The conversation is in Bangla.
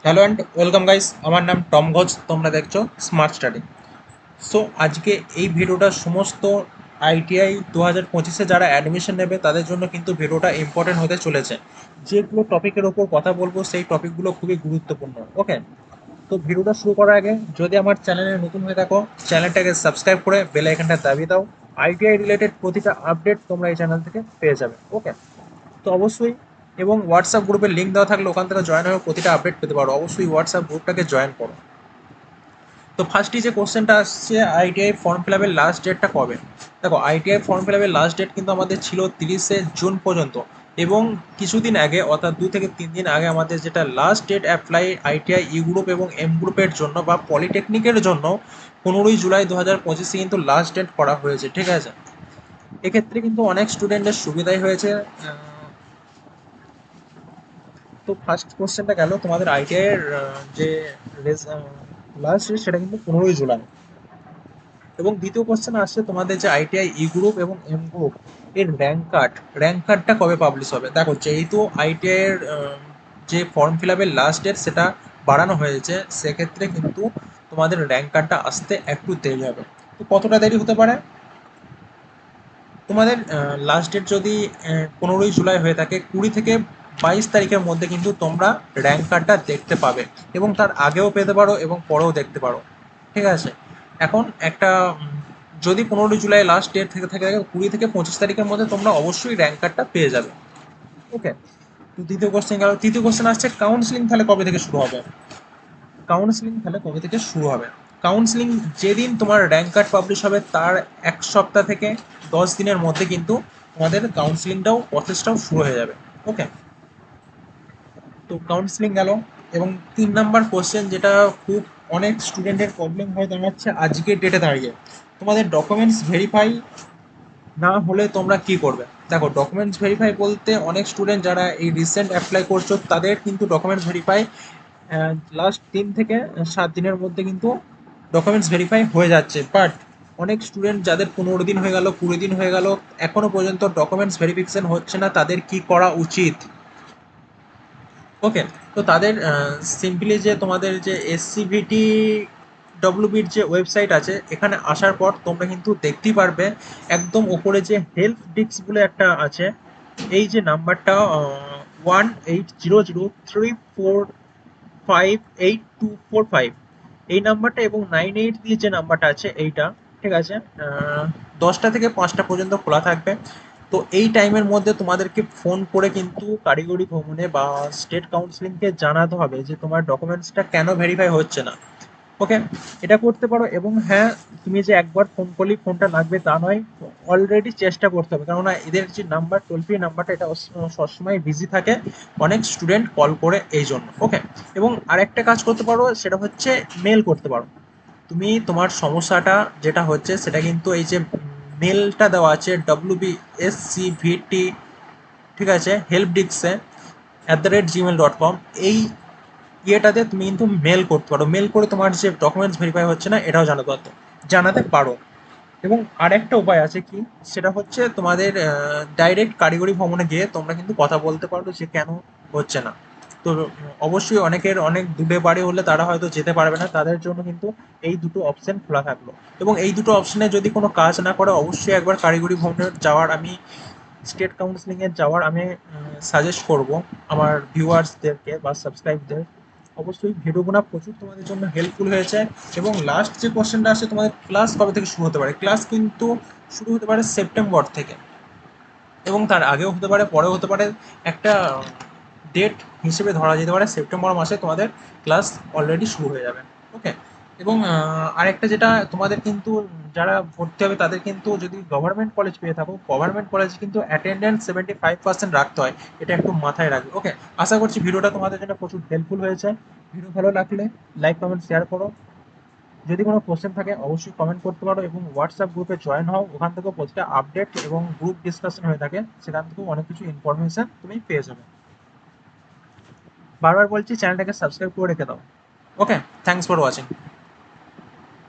হ্যালো অ্যান্ড ওয়েলকাম গাইস, আমার নাম টম ঘোষ, তোমরা দেখছো স্মার্ট স্টাডি। সো আজকে এই ভিডিওটা সমস্ত আইটিআই 2025-এ যারা অ্যাডমিশন নেবে তাদের জন্য কিন্তু ভিডিওটা ইম্পর্টেন্ট হতে চলেছে। যেগুলো টপিকের ওপর কথা বলবো সেই টপিকগুলো খুবই গুরুত্বপূর্ণ। ওকে, তো ভিডিওটা শুরু করার আগে যদি আমার চ্যানেলে নতুন হয়ে থাকো, চ্যানেলটাকে সাবস্ক্রাইব করে বেল আইকনটা দাবিয়ে দাও। আইটিআই রিলেটেড প্রতিটা আপডেট তোমরা এই চ্যানেল থেকে পেয়ে যাবে। ওকে, তো অবশ্যই, এবং হোয়াটসঅ্যাপ গ্রুপের লিঙ্ক দেওয়া থাকলে ওখান থেকে জয়েন হয়ে প্রতিটা আপডেট পেতে পারো। অবশ্যই হোয়াটসঅ্যাপ গ্রুপটাকে জয়েন করো। তো ফার্স্টই যে কোশ্চেনটা আসছে, আইটিআই ফর্ম ফিল আপের লাস্ট ডেটটা কবে? দেখো, আইটিআই ফর্ম ফিল আপের লাস্ট ডেট কিন্তু আমাদের ছিল 30শে জুন পর্যন্ত, এবং কিছুদিন আগে অর্থাৎ 2 থেকে 3 দিন আগে আমাদের যেটা লাস্ট ডেট অ্যাপ্লাই আইটিআই ই গ্রুপ এবং এম গ্রুপের জন্য বা পলিটেকনিকের জন্য 15ই জুলাই 2025 কিন্তু লাস্ট ডেট করা হয়েছে। ঠিক আছে, এক্ষেত্রে কিন্তু অনেক স্টুডেন্টের সুবিধাই হয়েছে। তো ফার্স্ট কোশ্চেনটা গেল তোমাদের আইটিআই এর যে লাস্ট ডেট সেটা কিন্তু 15ই জুলাই। এবং দ্বিতীয় কোশ্চেন আসছে তোমাদের যে আইটিআই ই গ্রুপ এবং এম গ্রুপ এর র্যাঙ্ক কার্ডটা কবে পাবলিশ হবে? দেখো, যেহেতু আইটিআই এর যে ফর্ম ফিল আপের লাস্ট ডেট সেটা বাড়ানো হয়েছে, সেক্ষেত্রে কিন্তু তোমাদের র্যাঙ্ক কার্ডটা আসতে একটু দেরি হবে। তো কতটা দেরি হতে পারে? তোমাদের লাস্ট ডেট যদি 15ই জুলাই হয়ে থাকে, 20 থেকে 22 তারিখের মধ্যে কিন্তু তোমরা র্যাঙ্ক কার্ডটা দেখতে পাবে, এবং তার আগেও পেতে পারো এবং পরেও দেখতে পারো। ঠিক আছে, এখন একটা যদি 15ই জুলাই লাস্ট ডেট থেকে থাকে, 20 থেকে 25 তারিখের মধ্যে তোমরা অবশ্যই র্যাঙ্ক কার্ডটা পেয়ে যাবে। ওকে, তো দ্বিতীয় কোশ্চেন গেল। তৃতীয় কোশ্চেন আসছে, কাউন্সিলিং তাহলে কবে থেকে শুরু হবে? কাউন্সিলিং যেদিন তোমার র্যাঙ্ক কার্ড পাবলিশ হবে তার 1 সপ্তাহ থেকে 10 দিনের মধ্যে কিন্তু তোমাদের কাউন্সিলিংটাও প্রসেসটাও শুরু হয়ে যাবে। ওকে, তো কাউন্সিলিং গেল। এবং 3 নাম্বার কোশ্চেন, যেটা খুব অনেক স্টুডেন্টের প্রবলেম হয়ে দাঁড়াচ্ছে আজকের ডেটে দাঁড়িয়ে, তোমাদের ডকুমেন্টস ভেরিফাই না হলে তোমরা কি করবে? দেখো, ডকুমেন্টস ভেরিফাই বলতে অনেক স্টুডেন্ট যারা এই রিসেন্ট অ্যাপ্লাই করছো তাদের কিন্তু ডকুমেন্টস ভেরিফাই লাস্ট 3 থেকে 7 দিনের মধ্যে কিন্তু ডকুমেন্টস ভেরিফাই হয়ে যাচ্ছে। বাট অনেক স্টুডেন্ট যাদের 15 দিন হয়ে গেল, 20 দিন হয়ে গেল, এখনো পর্যন্ত ডকুমেন্টস ভেরিফিকেশন হচ্ছে না, তাদের কি করা উচিত? ওকে, তো তাদের সিম্পলি যে তোমাদের যে এসসিভিটি ডব্লিউবির যে ওয়েবসাইট আছে, এখানে আসার পর তোমরা কিন্তু দেখতেই পারবে একদম ওপরে যে হেল্প ডিস্ক বলে একটা আছে, এই যে নাম্বারটা 1803458245, এই নাম্বারটা, এবং 98 দিয়ে যে নাম্বারটা আছে এইটা। ঠিক আছে, 10টা থেকে 5টা পর্যন্ত খোলা থাকবে। তো এই টাইমের মধ্যে তোমাদেরকে ফোন করে কিন্তু কারিগরি ভ্রমণে বা স্টেট কাউন্সিলিংকে জানাতে হবে যে তোমার ডকুমেন্টসটা কেন ভেরিফাই হচ্ছে না। ওকে, এটা করতে পারো। এবং হ্যাঁ, তুমি যে একবার ফোন করলেই ফোনটা লাগবে তা নয়, অলরেডি চেষ্টা করতে হবে, কেননা এদের যে নাম্বার, টোল ফ্রি নাম্বারটা, এটা সবসময় বিজি থাকে, অনেক স্টুডেন্ট কল করে এই জন্য। ওকে, এবং আরেকটা কাজ করতে পারো, সেটা হচ্ছে মেল করতে পারো। তুমি তোমার সমস্যাটা যেটা হচ্ছে সেটা কিন্তু এই যে মেলটা দেওয়া আছে WBSCVT, ঠিক আছে, হেল্প ডিস্কে @gmail.com, এই ইয়েটাতে তুমি কিন্তু মেল করতে পারো। মেল করে তোমার যে ডকুমেন্টস ভেরিফাই হচ্ছে না এটাও জানাতে পারো। এবং আরেকটা উপায় আছে কি, সেটা হচ্ছে তোমাদের ডাইরেক্ট কারিগরি ভবনে গিয়ে তোমরা কিন্তু কথা বলতে পারো যে কেন হচ্ছে না। তো অবশ্যই অনেকের অনেক দূরে বাড়ি হলে তারা হয়তো যেতে পারবে না, তাদের জন্য কিন্তু এই দুটো অপশন খোলা থাকলো। এবং এই দুটো অপশনে যদি কোনো কাজ না করে, অবশ্যই একবার কারিগরি ভবনে যাওয়ার আমি স্টেট কাউন্সিলিংয়ে যাওয়ার আমি সাজেস্ট করব আমার ভিউয়ার্সদেরকে বা সাবস্ক্রাইবদের। অবশ্যই ভিডিওগুলো প্রচুর তোমাদের জন্য হেল্পফুল হয়েছে। এবং লাস্ট যে কোশ্চেনটা আসে, তোমাদের ক্লাস কবে থেকে শুরু হতে পারে? ক্লাস কিন্তু শুরু হতে পারে সেপ্টেম্বর থেকে, এবং তার আগেও হতে পারে, পরেও হতে পারে। একটা ডেট হিসেবে ধরা যেতে পারে সেপ্টেম্বর মাসে তোমাদের ক্লাস অলরেডি শুরু হয়ে যাবে। ওকে, এবং আরেকটা যেটা, তোমাদের কিন্তু যারা ভর্তি হবে তাদের কিন্তু যদি গভর্নমেন্ট কলেজ পেয়ে থাকো, গভর্নমেন্ট কলেজে কিন্তু অ্যাটেন্ডেন্স 75% রাখতে হয়, এটা একটু মাথায় রাখবে। ওকে, আশা করছি ভিডিওটা তোমাদের জন্য প্রচুর হেল্পফুল হয়েছে। ভিডিও ভালো লাগলে লাইক কমেন্ট শেয়ার করো। যদি কোনো কোশ্চেন থাকে অবশ্যই কমেন্ট করতে পারো, এবং হোয়াটসঅ্যাপ গ্রুপে জয়েন হও, ওখান থেকেও প্রতিটা আপডেট এবং গ্রুপ ডিসকাশন হয়ে থাকে, সেখান থেকেও অনেক কিছু ইনফরমেশন তুমি পেয়ে যাবে। বারবার বলছি, চ্যানেলটাকে সাবস্ক্রাইব করে রেখে দাও। ওকে, থ্যাংকস ফর ওয়াচিং।